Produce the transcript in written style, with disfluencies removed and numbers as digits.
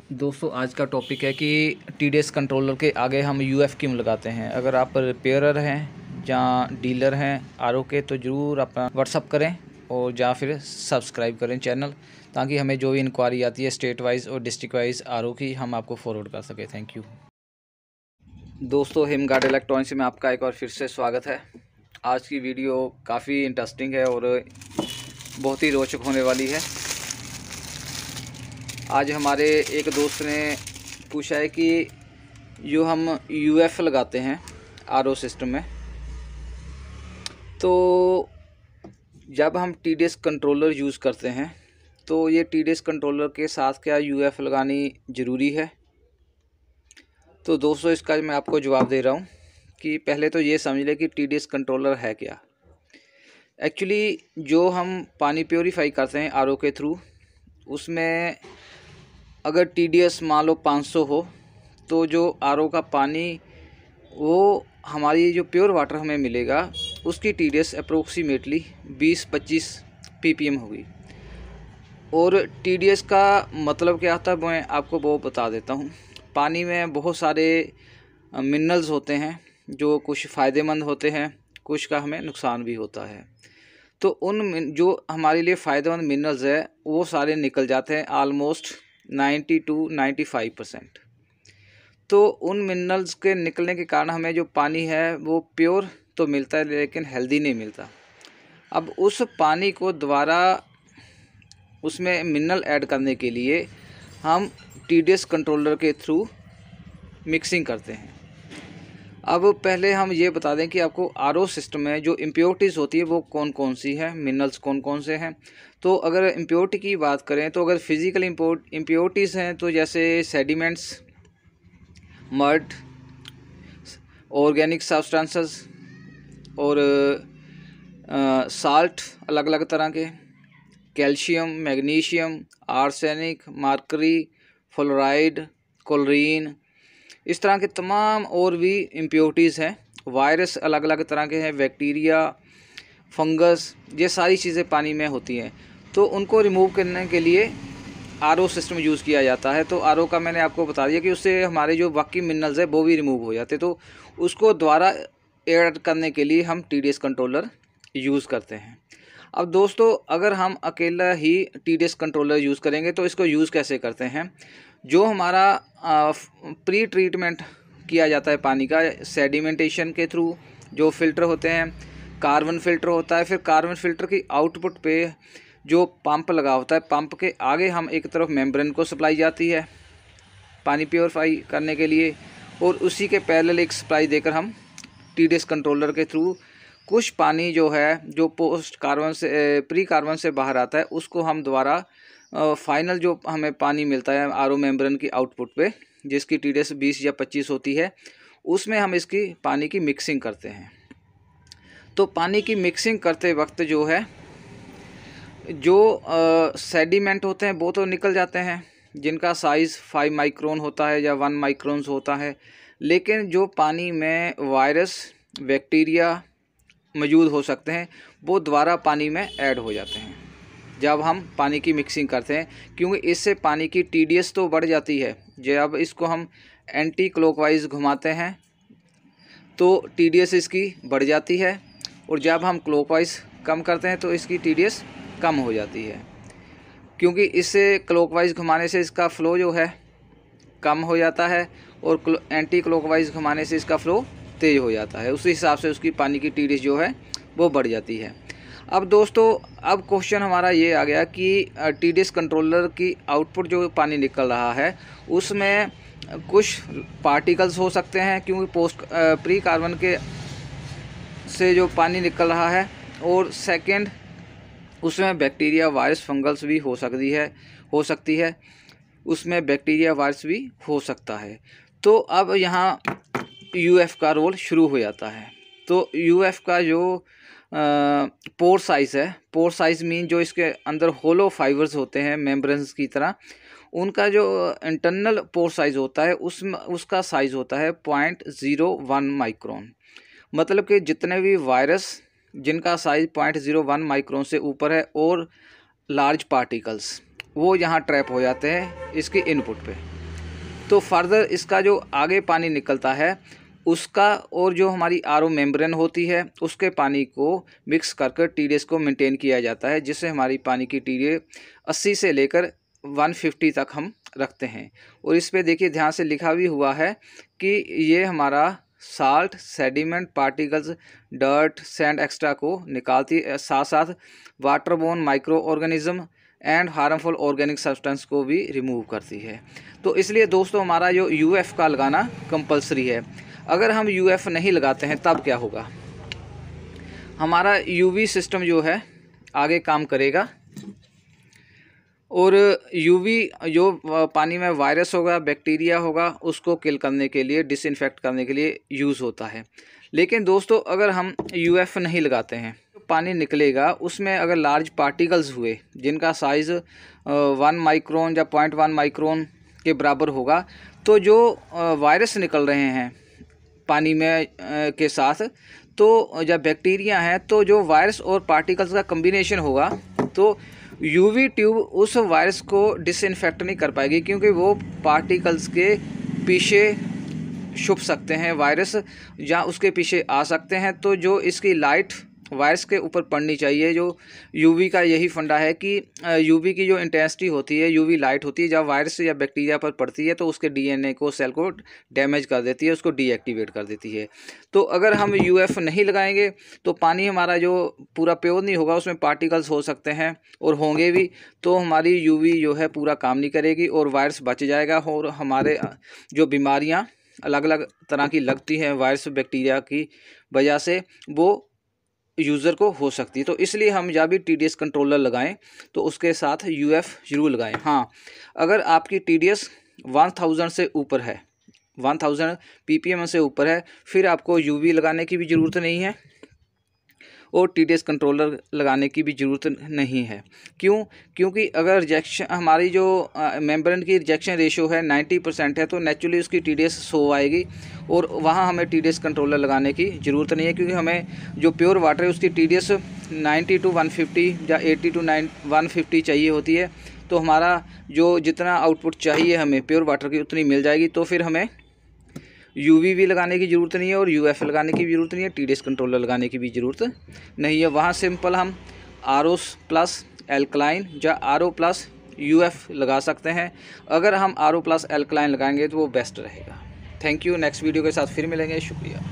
दोस्तों आज का टॉपिक है कि टीडीएस कंट्रोलर के आगे हम यूएफ क्यों लगाते हैं। अगर आप रिपेयरर हैं या डीलर हैं आरओ के तो ज़रूर अपना व्हाट्सअप करें और या फिर सब्सक्राइब करें चैनल, ताकि हमें जो भी इंक्वायरी आती है स्टेट वाइज और डिस्ट्रिक्ट वाइज आरओ की हम आपको फॉरवर्ड कर सकें। Thank you. दोस्तों हिमगार्ड इलेक्ट्रॉनिक्स में आपका एक बार फिर से स्वागत है। आज की वीडियो काफ़ी इंटरेस्टिंग है और बहुत ही रोचक होने वाली है। आज हमारे एक दोस्त ने पूछा है कि जो हम यूएफ लगाते हैं आरओ सिस्टम में, तो जब हम टीडीएस कंट्रोलर यूज़ करते हैं तो ये टीडीएस कंट्रोलर के साथ क्या यूएफ लगानी ज़रूरी है। तो दोस्तों इसका मैं आपको जवाब दे रहा हूँ कि पहले तो ये समझ लें कि टीडीएस कंट्रोलर है क्या। एक्चुअली जो हम पानी प्योरीफाई करते हैं आरओ के थ्रू, उसमें अगर टीडीएस मान लो 500 हो तो जो आरओ का पानी वो हमारी जो प्योर वाटर हमें मिलेगा उसकी टीडीएस अप्रोक्सीमेटली 20-25 ppm होगी। और टीडीएस का मतलब क्या होता है मैं आपको वो बता देता हूँ। पानी में बहुत सारे मिनरल्स होते हैं जो कुछ फ़ायदेमंद होते हैं, कुछ का हमें नुकसान भी होता है। तो उन जो हमारे लिए फ़ायदेमंद मिनरल्स है वो सारे निकल जाते हैं ऑलमोस्ट 90 to 95%। तो उन मिनरल्स के निकलने के कारण हमें जो पानी है वो प्योर तो मिलता है लेकिन हेल्दी नहीं मिलता। अब उस पानी को दोबारा उसमें मिनरल ऐड करने के लिए हम टीडीएस कंट्रोलर के थ्रू मिक्सिंग करते हैं। अब पहले हम ये बता दें कि आपको आरओ सिस्टम में जो इम्प्योरिटीज़ होती है वो कौन कौन सी है, मिनरल्स कौन कौन से हैं। तो अगर इम्प्योरिटी की बात करें तो अगर फिज़िकल इम्प्योरिटीज़ हैं तो जैसे सेडिमेंट्स, मड, ऑर्गेनिक सब्सटेंसेस और साल्ट अलग अलग तरह के, calcium, magnesium, arsenic, mercury, fluoride, chlorine, इस तरह के तमाम और भी इम्प्योरिटीज़ हैं। वायरस अलग अलग तरह के हैं, बैक्टीरिया, फंगस, ये सारी चीज़ें पानी में होती हैं। तो उनको रिमूव करने के लिए आरओ सिस्टम यूज़ किया जाता है। तो आरओ का मैंने आपको बता दिया कि उससे हमारे जो बाकी मिनरल्स है वो भी रिमूव हो जाते, तो उसको दोबारा ऐड करने के लिए हम टीडीएस कंट्रोलर यूज़ करते हैं। अब दोस्तों अगर हम अकेला ही टीडीएस कंट्रोलर यूज़ करेंगे तो इसको यूज़ कैसे करते हैं। जो हमारा प्री ट्रीटमेंट किया जाता है पानी का सेडिमेंटेशन के थ्रू, जो फ़िल्टर होते हैं, कार्बन फ़िल्टर होता है, फिर कार्बन फ़िल्टर की आउटपुट पे जो पंप लगा होता है, पंप के आगे हम एक तरफ मेम्ब्रेन को सप्लाई जाती है पानी प्योरीफाई करने के लिए, और उसी के पैरेलल एक सप्लाई देकर हम टीडीएस कंट्रोलर के थ्रू कुछ पानी जो है जो पोस्ट कार्बन से प्री कार्बन से बाहर आता है उसको हम दोबारा फाइनल जो हमें पानी मिलता है आरओ मेम्ब्रेन की आउटपुट पे, जिसकी टीडीएस 20 या 25 होती है, उसमें हम इसकी पानी की मिक्सिंग करते हैं। तो पानी की मिक्सिंग करते वक्त जो है जो सेडिमेंट होते हैं वो तो निकल जाते हैं जिनका साइज़ 5 माइक्रोन होता है या 1 माइक्रोन होता है, लेकिन जो पानी में वायरस, बैक्टीरिया मौजूद हो सकते हैं वो दोबारा पानी में ऐड हो जाते हैं जब हम पानी की मिक्सिंग करते हैं, क्योंकि इससे पानी की टीडीएस तो बढ़ जाती है। जब इसको हम एंटी क्लॉकवाइज घुमाते हैं तो टीडीएस इसकी बढ़ जाती है, और जब हम क्लॉकवाइज कम करते हैं तो इसकी टीडीएस कम हो जाती है, क्योंकि इससे क्लॉकवाइज घुमाने से इसका फ़्लो जो है कम हो जाता है और एंटी क्लॉकवाइज घुमाने से इसका फ़्लो तेज़ हो जाता है। उसी हिसाब से उसकी पानी की टीडीएस जो है वो बढ़ जाती है। अब दोस्तों अब क्वेश्चन हमारा ये आ गया कि टीडीएस कंट्रोलर की आउटपुट जो पानी निकल रहा है उसमें कुछ पार्टिकल्स हो सकते हैं, क्योंकि पोस्ट प्री कार्बन के से जो पानी निकल रहा है, और सेकंड उसमें बैक्टीरिया, वायरस, फंगल्स भी हो सकती है उसमें बैक्टीरिया, वायरस भी हो सकता है। तो अब यहाँ यूएफ का रोल शुरू हो जाता है। तो यूएफ का जो पोर साइज़ है, पोर साइज़ मीन जो इसके अंदर होलो फाइबर्स होते हैं मेम्ब्रेन्स की तरह, उनका जो इंटरनल पोर साइज़ होता है उसका साइज़ होता है 0.01 माइक्रोन। मतलब कि जितने भी वायरस जिनका साइज़ 0.01 माइक्रोन से ऊपर है और लार्ज पार्टिकल्स वो यहाँ ट्रैप हो जाते हैं इसकी इनपुट पे। तो फर्दर इसका जो आगे पानी निकलता है उसका और जो हमारी आरओ मेम्ब्रेन होती है उसके पानी को मिक्स करके TDS को मेंटेन किया जाता है, जिससे हमारी पानी की TDS 80 से लेकर 150 तक हम रखते हैं। और इस पे देखिए ध्यान से लिखा भी हुआ है कि ये हमारा salt, sediment, particles, dirt, sand extra को निकालती है, साथ साथ waterborne micro organism and harmful organic substance को भी रिमूव करती है। तो इसलिए दोस्तों हमारा जो UF का लगाना कंपलसरी है। अगर हम UF नहीं लगाते हैं तब क्या होगा, हमारा UV सिस्टम जो है आगे काम करेगा और UV जो पानी में वायरस होगा, बैक्टीरिया होगा, उसको किल करने के लिए, डिसइंफेक्ट करने के लिए यूज़ होता है। लेकिन दोस्तों अगर हम UF नहीं लगाते हैं तो पानी निकलेगा उसमें अगर लार्ज पार्टिकल्स हुए जिनका साइज़ 1 माइक्रोन या 0.1 माइक्रोन के बराबर होगा, तो जो वायरस निकल रहे हैं पानी में के साथ, तो जब बैक्टीरिया हैं, तो जो वायरस और पार्टिकल्स का कम्बिनेशन होगा तो UV ट्यूब उस वायरस को डिसइंफेक्ट नहीं कर पाएगी, क्योंकि वो पार्टिकल्स के पीछे छुप सकते हैं, वायरस जहाँ उसके पीछे आ सकते हैं। तो जो इसकी लाइट वायरस के ऊपर पड़नी चाहिए। जो UV का यही फंडा है कि UV की जो इंटेंसिटी होती है, UV लाइट होती है, जब वायरस या बैक्टीरिया पर पड़ती है तो उसके DNA को, सेल को डैमेज कर देती है, उसको डीएक्टिवेट कर देती है। तो अगर हम UF नहीं लगाएंगे तो पानी हमारा जो पूरा प्योर नहीं होगा, उसमें पार्टिकल्स हो सकते हैं और होंगे भी, तो हमारी UV जो है पूरा काम नहीं करेगी और वायरस बच जाएगा और हमारे जो बीमारियाँ अलग अलग तरह की लगती हैं वायरस बैक्टीरिया की वजह से, वो यूज़र को हो सकती है। तो इसलिए हम जब भी TDS कंट्रोलर लगाएं तो उसके साथ UF जरूर लगाएं। हाँ, अगर आपकी TDS 1000 से ऊपर है, 1000 ppm से ऊपर है, फिर आपको UV लगाने की भी ज़रूरत नहीं है और TDS कंट्रोलर लगाने की भी ज़रूरत नहीं है। क्यों? क्योंकि अगर रिजेक्शन, हमारी जो मेम्ब्रेन की रिजेक्शन रेशियो है 90% है, तो नेचुरली उसकी TDS 100 आएगी और वहाँ हमें TDS कंट्रोलर लगाने की ज़रूरत नहीं है, क्योंकि हमें जो प्योर वाटर है उसकी TDS 90 to 150 या 80 to 150 चाहिए होती है। तो हमारा जो जितना आउटपुट चाहिए हमें प्योर वाटर की उतनी मिल जाएगी। तो फिर हमें UV भी लगाने की ज़रूरत नहीं है और UF लगाने की भी ज़रूरत नहीं है, TDS कंट्रोलर लगाने की भी ज़रूरत नहीं है। वहाँ सिंपल हम RO प्लस एल्कलाइन या RO प्लस UF लगा सकते हैं। अगर हम RO प्लस एल्कलाइन लगाएंगे तो वो बेस्ट रहेगा। Thank you. नेक्स्ट वीडियो के साथ फिर मिलेंगे। शुक्रिया।